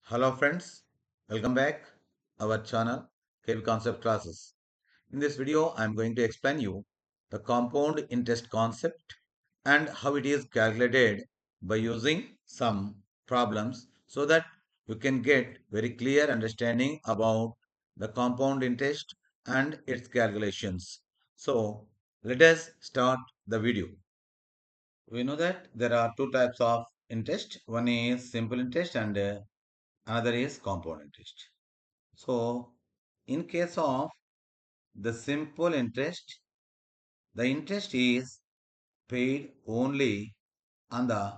Hello friends, welcome back our channel KB Concept Classes. In this video, I am going to explain you the compound interest concept and how it is calculated by using some problems so that you can get very clear understanding about the compound interest and its calculations. So let us start the video. We know that there are two types of interest. One is simple interest and another is compound interest. So, in case of the simple interest, the interest is paid only on the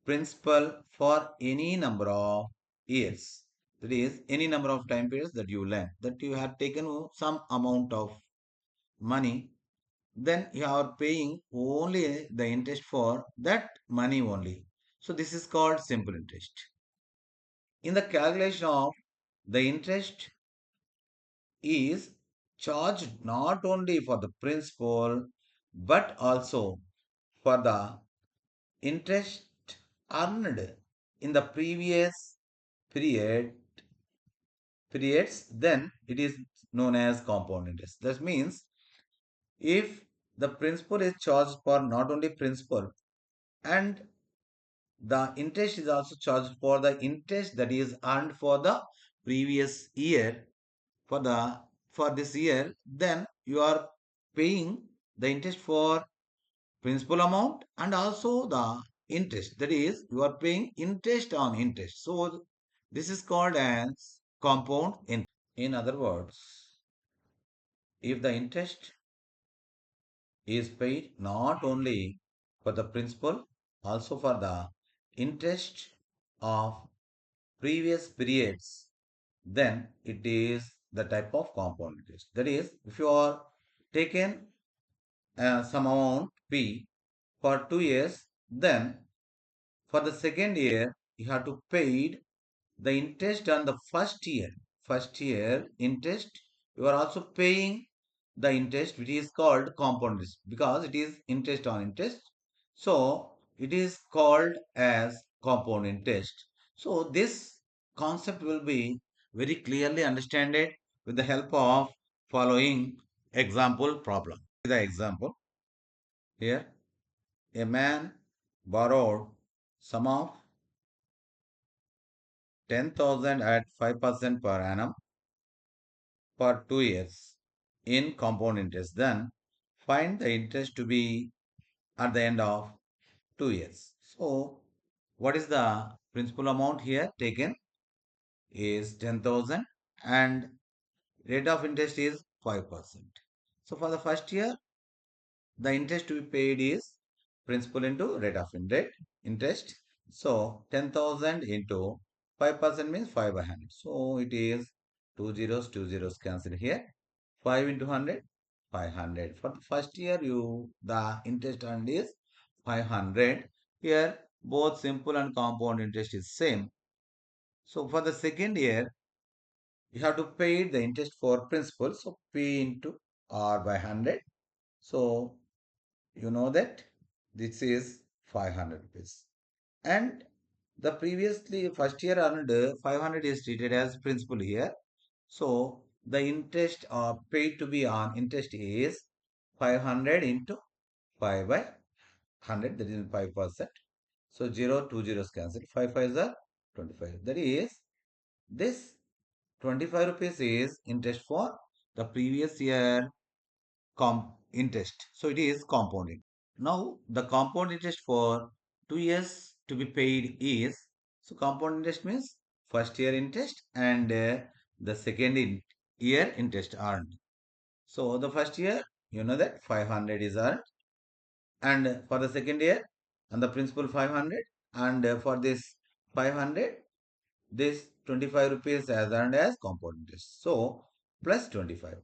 principal for any number of years. That is, any number of time periods that you lend, that you have taken some amount of money, then you are paying only the interest for that money only. So, this is called simple interest. In the calculation of the interest is charged not only for the principal but also for the interest earned in the previous period periods, then it is known as compound interest. That means if the principal is charged for not only principal and the interest is also charged for the interest that is earned for the previous year, for the for this year, then you are paying the interest for principal amount and also the interest, that is you are paying interest on interest. So this is called as compound interest. In other words, if the interest is paid not only for the principal, also for the interest of previous periods, then it is the type of compound interest. That is, if you are taken some amount P for 2 years, then for the second year you have to pay the interest on the first year. First year interest, you are also paying the interest which is called compound interest because it is interest on interest. So it is called as compound interest. So this concept will be very clearly understood with the help of following example problem. The example here, a man borrowed sum of 10,000 at 5% per annum for 2 years in compound interest. Then find the interest to be at the end of 2 years. So what is the principal amount here taken is 10,000 and rate of interest is 5%. So for the first year, the interest to be paid is principal into rate of interest. So 10,000 into 5% means 5 by 100. So it is two zeros cancel here. 5 into 100, 500. For the first year, the interest earned is 500. Here, both simple and compound interest is same. So for the second year, you have to pay the interest for principal. So P into R by 100. So you know that this is 500 rupees. And the previously first year earned 500 is treated as principal here. So the interest paid to be on interest is 500 into 5 by 100, that is 5%. So 2 zeros cancel. 5 5s are 25. That is, this 25 rupees is interest for the previous year interest. So it is compounding. Now the compound interest for 2 years to be paid is, so compound interest means first year interest and the second year interest earned. So the first year, you know that 500 is earned, and for the second year, and the principal 500, and for this 500, this 25 rupees as earned as compound interest. So plus 25.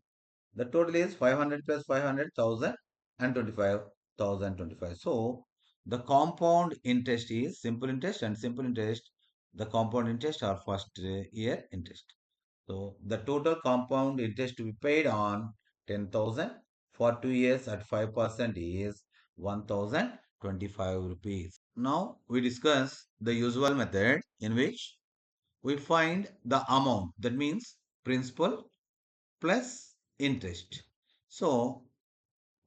The total is 500 plus 500,000 and 25,025. So the compound interest is simple interest and simple interest. The compound interest are first year interest. So the total compound interest to be paid on 10,000 for 2 years at 5% is 1,025 rupees. Now we discuss the usual method in which we find the amount. That means principal plus interest. So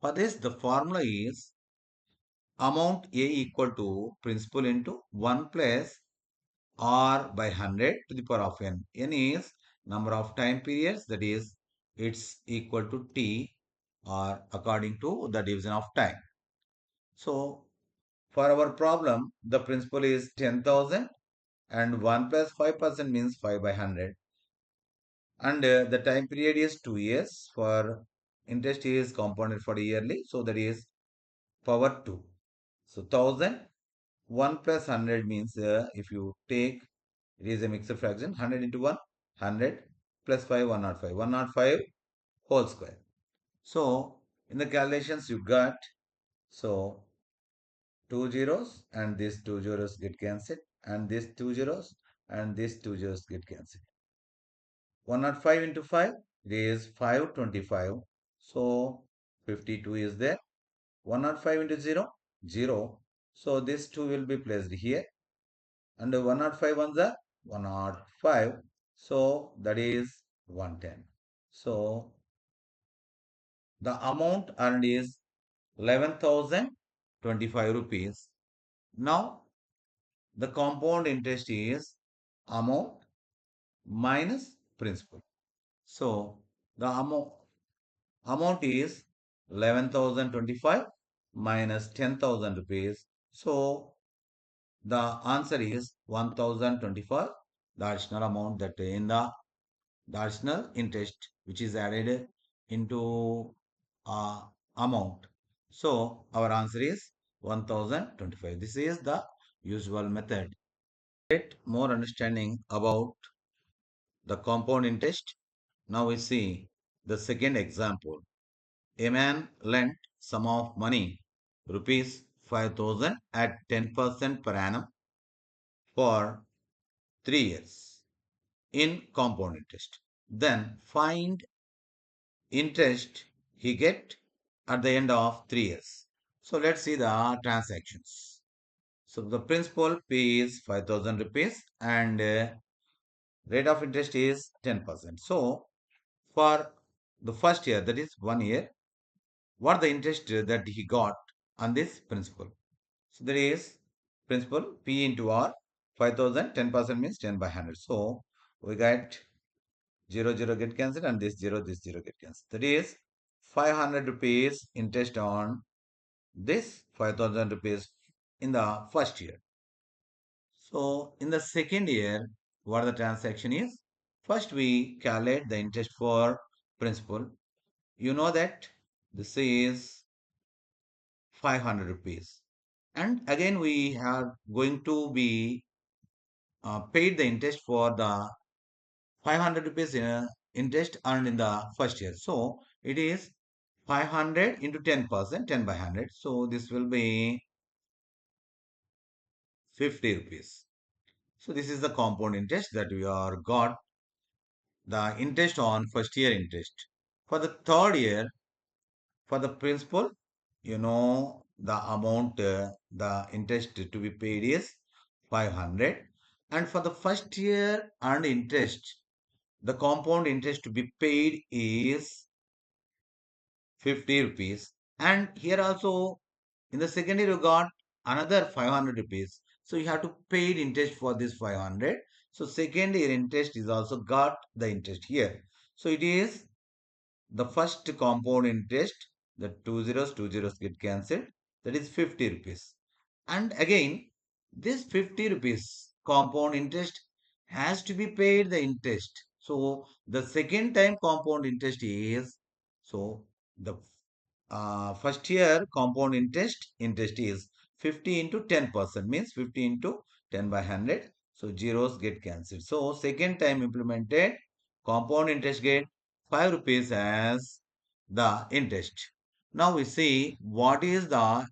for this, the formula is amount A equal to principal into 1 plus R by 100 to the power of n. N is number of time periods, that is, it's equal to T, or according to the division of time. So for our problem, the principal is 10,000 and 1 plus 5% means 5 by 100. And the time period is 2 years. For interest is compounded for yearly, so that is power 2. So 1000, 1 plus 100 means if you take, it is a mixed fraction, 100 into 1, 100 plus 5, 105, 105 whole square. So in the calculations you got, so two zeros and these two zeros get cancelled, and these two zeros and these two zeros get cancelled. 105 into 5, it is 525. So 52 is there. 105 into 0, 0. So this 2 will be placed here. And 105 ones are 105. So that is 110. So the amount earned is 11,025 rupees. Now the compound interest is amount minus principal. So the amount is 11,025 minus 10,000 rupees. So the answer is 1,025, the additional amount that in the additional interest which is added into amount. So our answer is 1025. This is the usual method. Get more understanding about the compound interest. Now we see the second example. A man lent sum of money, rupees 5,000 at 10% per annum for 3 years in compound interest. Then find interest he get at the end of 3 years. So let's see the transactions. So the principal pays 5,000 rupees and rate of interest is 10%. So for the first year, that is 1 year, what the interest that he got on this principal? So there is principal P into R, 5,000, 10% means 10 by 100. So we get 0, 0 get cancelled, and this 0 get cancelled. That is 500 rupees interest on this 5,000 rupees in the first year. So in the second year, what the transaction is? First we calculate the interest for principal. You know that this is 500 rupees. And again we are going to be paid the interest for the 500 rupees interest earned in the first year. So it is 500 into 10%, 10 by 100. So this will be 50 rupees. So this is the compound interest that we are got, the interest on first year interest. For the third year, for the principal, you know the amount, the interest to be paid is 500. And for the first year earned interest, the compound interest to be paid is 50 rupees. And here also in the second year you got another 500 rupees. So you have to pay interest for this 500. So second year interest is also got the interest here. So it is the first compound interest, the two zeros get cancelled. That is 50 rupees. And again, this 50 rupees compound interest has to be paid the interest. So the second time compound interest is, so the first year compound interest is 50 into 10% means 50 into 10 by 100. So zeros get cancelled. So second time implemented, compound interest get 5 rupees as the interest. Now we see what is the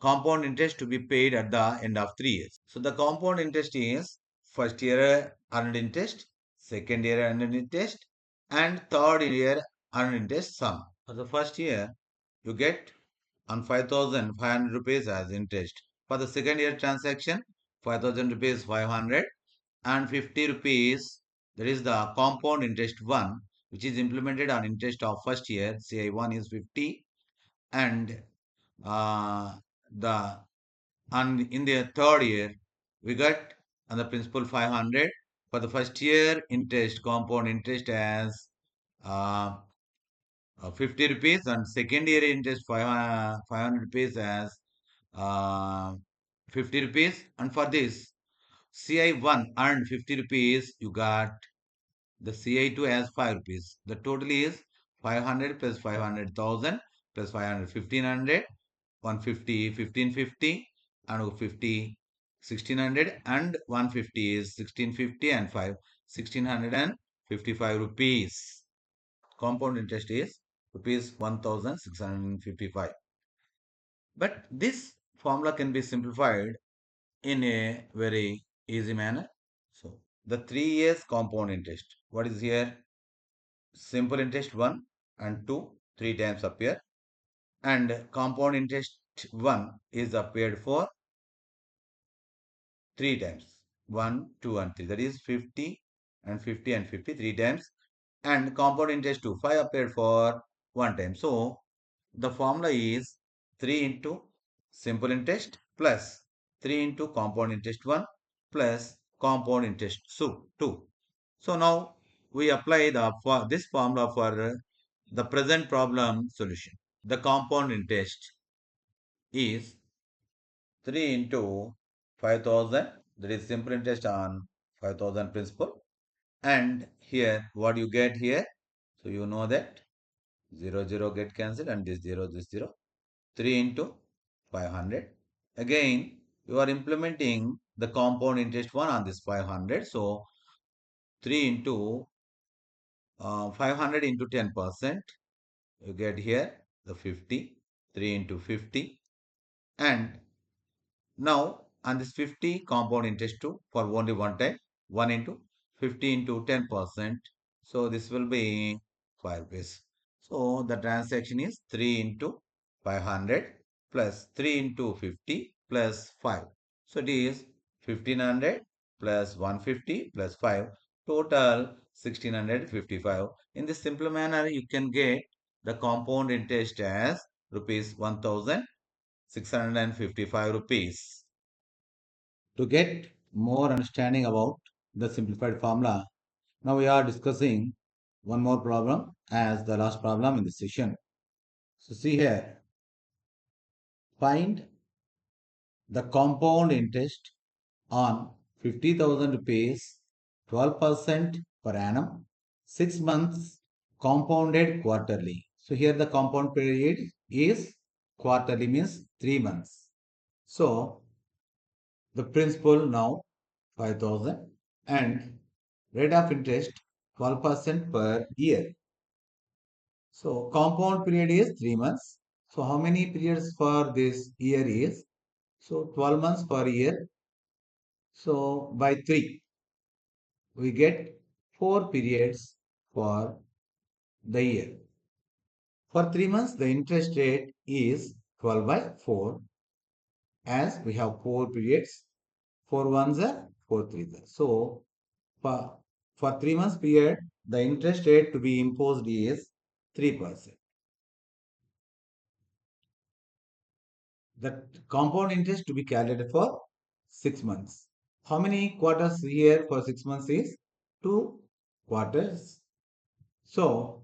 compound interest to be paid at the end of 3 years. So the compound interest is first year earned interest, second year earned interest, and third year earned interest sum. For the first year, you get on 5,500 rupees as interest. For the second year transaction, 5,000 rupees 500, and 50 rupees. That is the compound interest 1, which is implemented on interest of first year. CI1 is 50, and uh, the and in the third year we got on the principal 500. For the first year interest, compound interest as uh, 50 rupees, and second year interest 500 rupees as uh, 50 rupees. And for this CI1 earned 50 rupees, you got the CI2 as 5 rupees. The total is 500 plus 500,000 plus 500, 1500, 150, 1550, and 50, 1600, and 150 is 1650, and 5, 1655 rupees. Compound interest is rupees 1655. But this formula can be simplified in a very easy manner. So the 3 years compound interest. What is here? Simple interest 1 and 2, 3 times appear. And compound interest 1 is appeared for 3 times. 1, 2 and 3. That is 50 and 50 and 50, 3 times. And compound interest 2, 5 appeared for 1 time. So the formula is 3 into simple interest plus 3 into compound interest 1 plus compound interest 2. So now we apply for this formula for the present problem solution. The compound interest is 3 into 5000, that is simple interest on 5000 principal. And here what you get here, so you know that 0 0 get cancelled, and this 0, this 0. 3 into 500. Again, you are implementing the compound interest 1 on this 500. So 3 into 500 into 10%. You get here the 50. 3 into 50. And now on this 50 compound interest 2 for only one time. 1 into 50 into 10%. So this will be 5 rupees. So the transaction is 3 into 500 plus 3 into 50 plus 5. So it is 1500 plus 150 plus 5. Total 1655. In this simple manner, you can get the compound interest as rupees 1655 rupees. To get more understanding about the simplified formula, now we are discussing one more problem as the last problem in this session. So see here, find the compound interest on 50,000 rupees, 12% per annum, 6 months compounded quarterly. So here the compound period is quarterly, means 3 months. So the principal now 5,000 and rate of interest 12% per year. So compound period is 3 months. So how many periods for this year is? So 12 months per year. So by 3, we get 4 periods for the year. For 3 months, the interest rate is 12 by 4, as we have 4 periods. 4 ones are 4 threes are. So for 3 months period, the interest rate to be imposed is 3%. The compound interest to be calculated for 6 months. How many quarters here for 6 months is? 2 quarters. So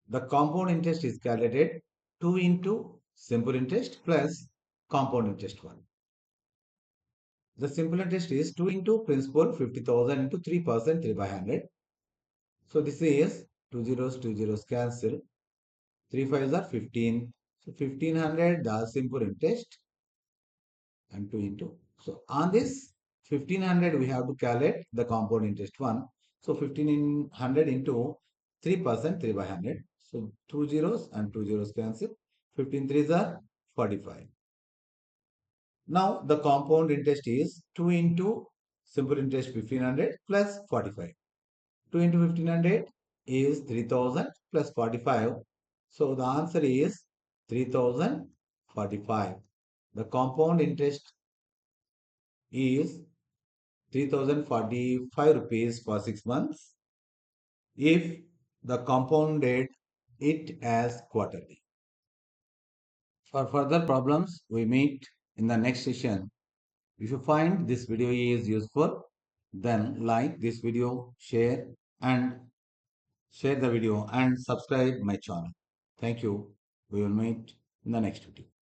the compound interest is calculated 2 into simple interest plus compound interest 1. The simple interest is 2 into principal 50,000 into 3%, 3 by 100. So this is 2 zeros cancel. 3 5s are 15. So 1500 the simple interest and 2 into. So on this 1500 we have to calculate the compound interest 1. So 1500 into 3%, 3 by 100. So 2 zeros and 2 zeros cancel. 15 threes are 45. Now the compound interest is 2 into simple interest 1500 plus 45. 2 into 1500 is 3000 plus 45. So the answer is 3045. The compound interest is 3045 rupees for 6 months if the compounded it as quarterly. For further problems, we meet in the next session. If you find this video is useful, then like this video, share the video and subscribe my channel. Thank you. We will meet in the next video.